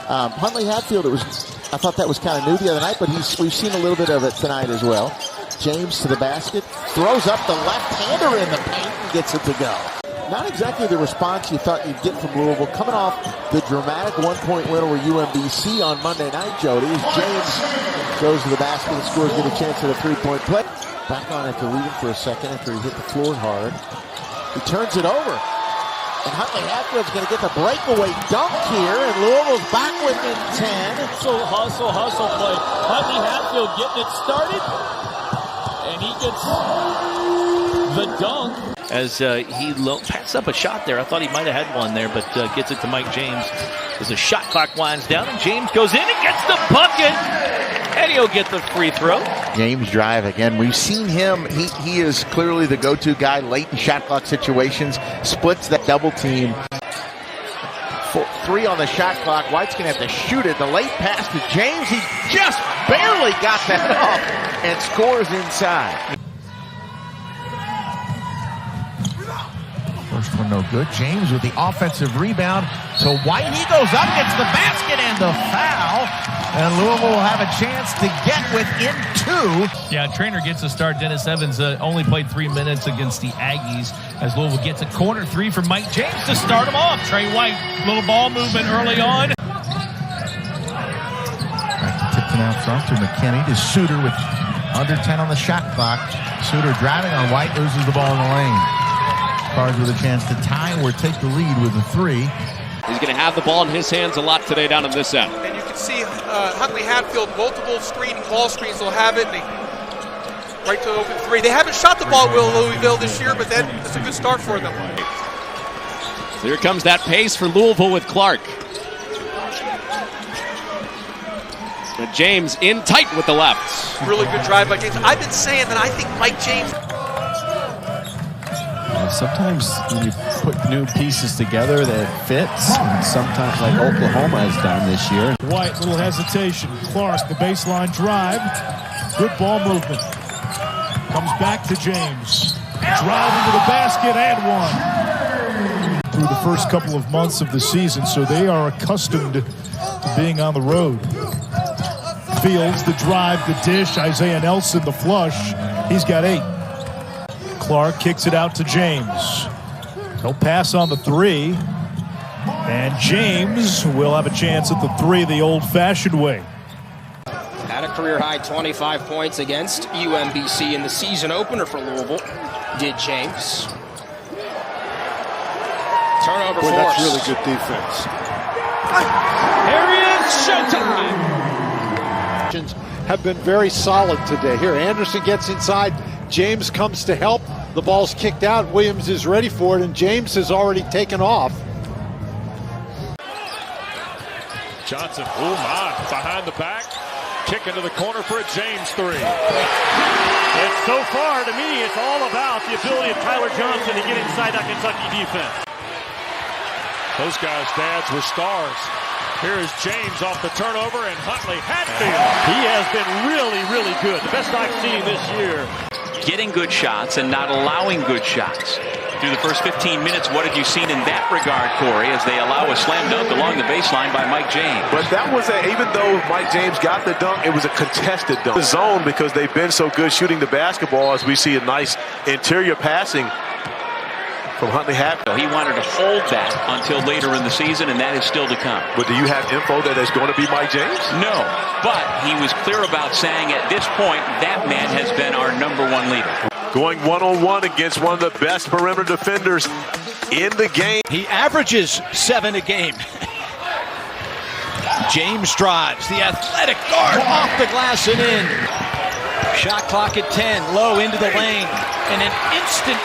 Huntley Hatfield, I thought that was kind of new the other night, but we've seen a little bit of it tonight as well. James to the basket, throws up the left-hander in the paint and gets it to go. Not exactly the response you thought you'd get from Louisville, coming off the dramatic one-point win over UMBC on Monday night, Jody. As James goes to the basket and scores, get a chance at a three-point play. Back on after leaving for a second after he hit the floor hard. He turns it over. And Huntley Hatfield's going to get the breakaway dunk here, and Louisville's back within 10. So hustle play. Huntley Hatfield getting it started, and he gets the dunk. As he passed up a shot there. I thought he might have had one there, but gets it to Mike James as the shot clock winds down, and James goes in and gets the bucket, and he'll get the free throw. James drive again. We've seen him. He is clearly the go-to guy late in shot clock situations. Splits that double team. 3 on the shot clock. White's going to have to shoot it. The late pass to James. He just barely got that off and scores inside. First one no good. James with the offensive rebound to White. He goes up, gets the basket and the foul. And Louisville will have a chance to get within 2. Yeah, trainer gets a start. Dennis Evans only played 3 minutes against the Aggies as Louisville gets a corner 3 from Mike James to start him off. Trey White, little ball movement early on. Back to Tipton out front to McKinney to Suter with under 10 on the shot clock. Suter driving on White, loses the ball in the lane. Cards with a chance to tie or take the lead with a 3. He's going to have the ball in his hands a lot today down in this end. And you can see Huntley Hatfield, multiple ball screens, they'll have it. Right to the open 3. They haven't shot the ball with Louisville this year, but that's a good start for them. So here comes that pace for Louisville with Clark. But James in tight with the left. Really good drive by James. I've been saying that I think Mike James... Sometimes when you put new pieces together that fits, and sometimes like Oklahoma has done this year. White, little hesitation. Clark, the baseline drive. Good ball movement. Comes back to James. Drive into the basket and one. Through the first couple of months of the season, so they are accustomed to being on the road. Fields, the drive, the dish. Isaiah Nelson, the flush. He's got 8. Clark kicks it out to James. He'll pass on the 3. And James will have a chance at the 3 the old-fashioned way. Had a career-high 25 points against UMBC in the season opener for Louisville. Did James. Turnover force. That's really good defense. Here he is, showtime! Have been very solid today. Here, Anderson gets inside. James comes to help. The ball's kicked out. Williams is ready for it, and James has already taken off. Johnson, behind the back. Kick into the corner for a James 3. And so far, to me, it's all about the ability of Tyler Johnson to get inside that Kentucky defense. Those guys' dads were stars. Here is James off the turnover, and Huntley Hatfield. He has been really, really good. The best I've seen this year. Getting good shots and not allowing good shots. Through the first 15 minutes, what have you seen in that regard, Corey, as they allow a slam dunk along the baseline by Mike James? But that was even though Mike James got the dunk, it was a contested dunk. The zone, because they've been so good shooting the basketball, as we see a nice interior passing from Huntley Hatfield. He wanted to hold that until later in the season, and that is still to come. But do you have info that it's going to be Mike James? No, but he was clear about saying at this point, that man has been our #1 leader. Going one-on-one against one of the best perimeter defenders in the game. He averages 7 a game. James drives, the athletic guard off the glass and in. Shot clock at 10, low into the lane, and an instant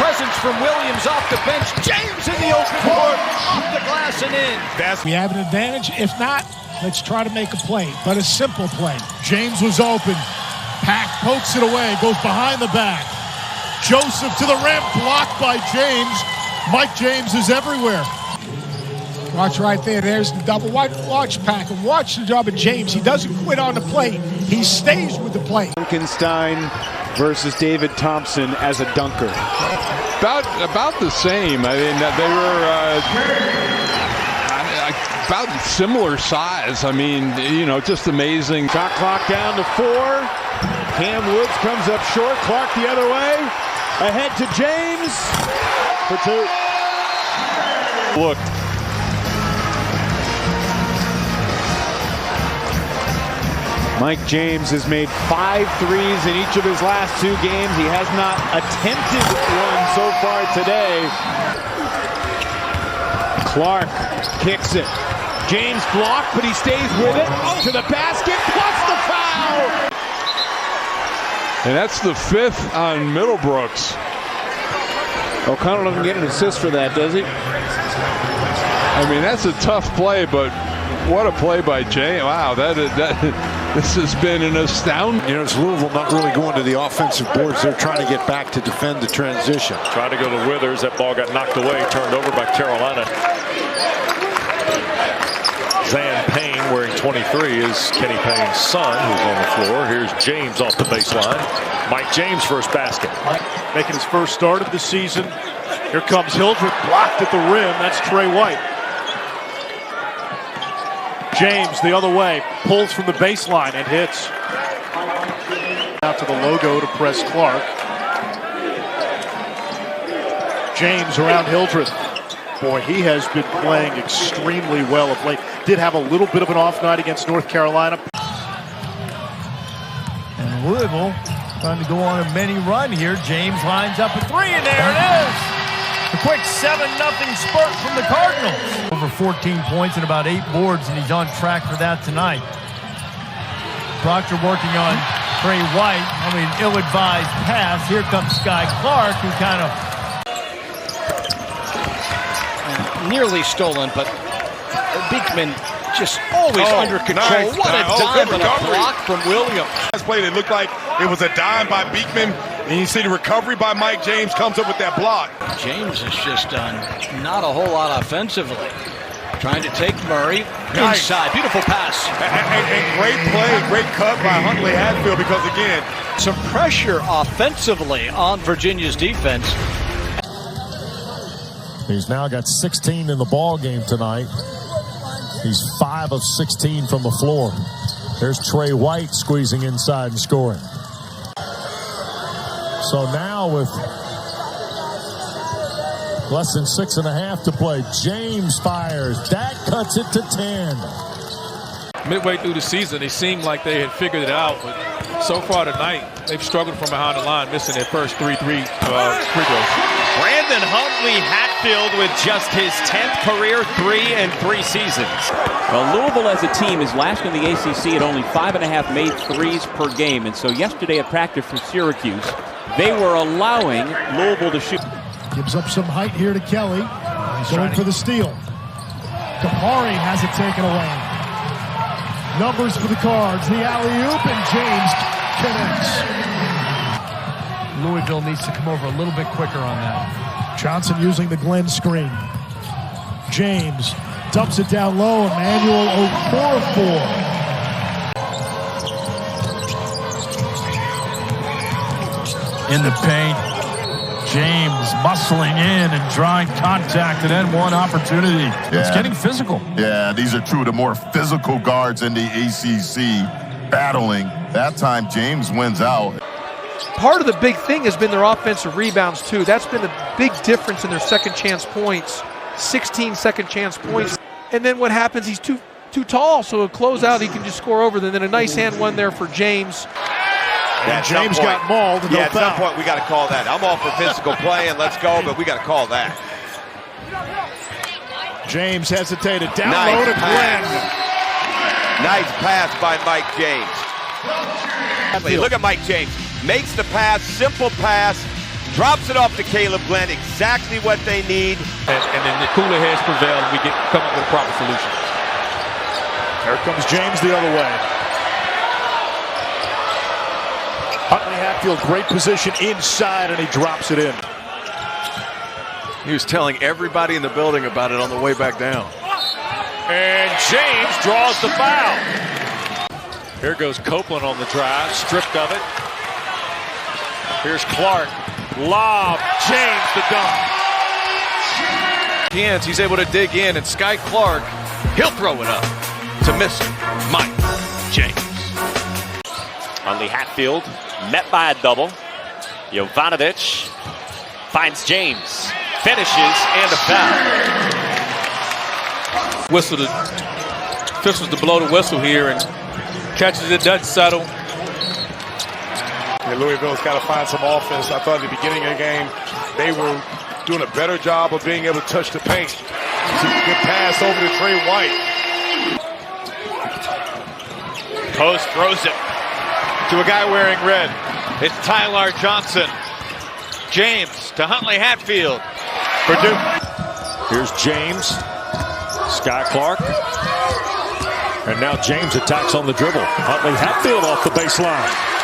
presence from Williams off the bench. James in the open court, off the glass and in. We have an advantage. If not, let's try to make a play, but a simple play. James was open. Pack pokes it away, goes behind the back. Joseph to the rim, blocked by James. Mike James is everywhere. Watch right there. There's the double. Watch Pack and watch the job of James. He doesn't quit on the plate. He stays with the plate. Duncanstein versus David Thompson as a dunker. About the same. I mean, they were about similar size. I mean, you know, just amazing. Shot clock down to 4. Cam Woods comes up short. Clark the other way. Ahead to James for 2. Look. Mike James has made 5 threes in each of his last 2 games. He has not attempted one so far today. Clark kicks it. James blocked, but he stays with it. To the basket, plus the foul! And that's the 5th on Middlebrooks. O'Connell doesn't get an assist for that, does he? I mean, that's a tough play, but what a play by Jay. Wow, this has been an astounding. You know, it's Louisville not really going to the offensive boards. They're trying to get back to defend the transition. Trying to go to Withers. That ball got knocked away, turned over by Carolina. Zan Payne, wearing 23, is Kenny Payne's son, who's on the floor. Here's James off the baseline. Mike James first basket. Making his first start of the season. Here comes Hildreth, blocked at the rim. That's Trey White. James the other way, pulls from the baseline and hits. Out to the logo to press Clark. James around Hildreth. Boy, he has been playing extremely well of late. Did have a little bit of an off night against North Carolina. And Louisville trying to go on a mini run here. James lines up a 3, and there it is. A quick 7-0 spurt from the Cardinals. Over 14 points and about 8 boards, and he's on track for that tonight. Proctor working on Trey White. I mean, ill-advised pass. Here comes Sky Clark, who kind of... Nearly stolen, but Beekman just always under control. Nice. What a dime and a block from Williams. Last play, it looked like it was a dime by Beekman, and you see the recovery by Mike James comes up with that block. James has just done not a whole lot offensively. Trying to take Murray inside. Beautiful pass. And great play, great cut by Huntley Hatfield because, again, some pressure offensively on Virginia's defense. He's now got 16 in the ball game tonight. He's 5 of 16 from the floor. There's Trey White squeezing inside and scoring. So now with less than 6.5 to play, James fires. That cuts it to 10. Midway through the season, it seemed like they had figured it out, but so far tonight, they've struggled from behind the line, missing their first free throws. Brandon Huntley Hatfield with just his 10th career 3 in 3 seasons. Well, Louisville as a team is last in the ACC at only 5.5 made threes per game. And so yesterday at practice for Syracuse, they were allowing Louisville to shoot. Gives up some height here to Kelly. He's going for the steal. Kapari has it taken away. Numbers for the Cards. The alley-oop, and James connects. Louisville needs to come over a little bit quicker on that. Johnson using the Glenn screen. James dumps it down low. Emmanuel Okorafor. In the paint. James muscling in and drawing contact, and then one opportunity. It's getting physical. Yeah, these are two of the more physical guards in the ACC battling. That time, James wins out. Part of the big thing has been their offensive rebounds, too. That's been the big difference in their second chance points. 16 second chance points. And then what happens, he's too tall, so a closeout, he can just score over. And then a nice and one there for James. And James got mauled. Yeah, at some point we got to call that. I'm all for physical play and let's go, but we got to call that. James hesitated. Down low to Glenn. Nice pass by Mike James. Look at Mike James. Makes the pass, simple pass, drops it off to Caleb Glenn. Exactly what they need. And then the cooler heads prevail and we come up with a proper solution. Here comes James the other way. Huntley Hatfield, great position inside, and he drops it in. He was telling everybody in the building about it on the way back down. And James draws the foul. Here goes Copeland on the drive, stripped of it. Here's Clark. Lob. James the dunk. He's able to dig in, and Sky Clark He'll throw it up to Mr. Mike James. Huntley Hatfield met by a double. Jovanovic finds James, finishes, and a foul. Whistle the officials to blow the whistle here and catches it, doesn't settle. And Louisville's got to find some offense. I thought at the beginning of the game they were doing a better job of being able to touch the paint. Good pass over to Trey White. Post throws it to a guy wearing red. It's Tyler Johnson. James to Huntley Hatfield for Duke. Here's James. Sky Clark. And now James attacks on the dribble. Huntley Hatfield off the baseline.